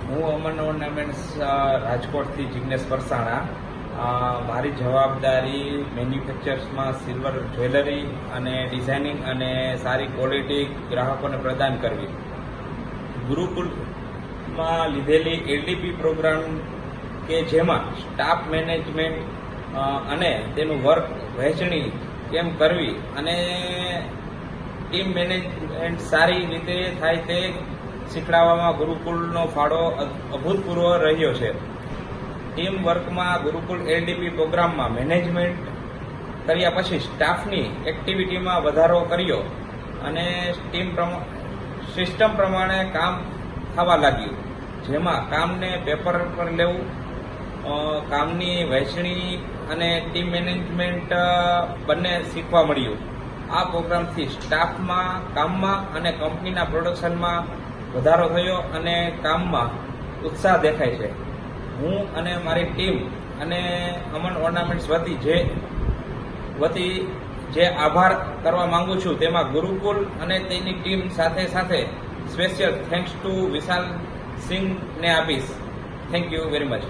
હું અમન ઓર્નામેન્ટ્સ રાજકોટથી જિગ્નેશ પરસાણા. મારી જવાબદારી મેન્યુફેક્ચર્સમાં સિલ્વર જ્વેલરી અને ડિઝાઇનિંગ અને સારી ક્વોલિટી ગ્રાહકોને પ્રદાન કરવી. ગુરુકુલમાં લીધેલી એલડીપી પ્રોગ્રામ કે જેમાં સ્ટાફ મેનેજમેન્ટ અને તેનું વર્ક વહેંચણી કેમ કરવી અને ટીમ મેનેજમેન્ટ સારી રીતે થાય તે શીખડાવવામાં ગુરુકુલનો ફાળો અભૂતપૂર્વ રહ્યો છે. ટીમ વર્કમાં ગુરુકુલ એલડીપી પ્રોગ્રામમાં મેનેજમેન્ટ કર્યા પછી સ્ટાફની એક્ટિવિટીમાં વધારો કર્યો અને સિસ્ટમ પ્રમાણે કામ થવા લાગ્યું, જેમાં કામને પેપર પર લેવું, કામની વહેંચણી અને ટીમ મેનેજમેન્ટ બંને શીખવા મળ્યું. આ પ્રોગ્રામથી સ્ટાફમાં, કામમાં અને કંપનીના પ્રોડક્શનમાં વધારો થયો અને કામમાં ઉત્સાહ દેખાય છે. હું અને મારી ટીમ અને અમન ઓર્નામેન્ટ્સ વતી જે આભાર કરવા માંગુ છું તેમાં ગુરુકુલ અને તેની ટીમ સાથે સ્પેશિયલ થેન્ક્સ ટુ વિશાલ સિંઘને આપીશ. Thank you very much.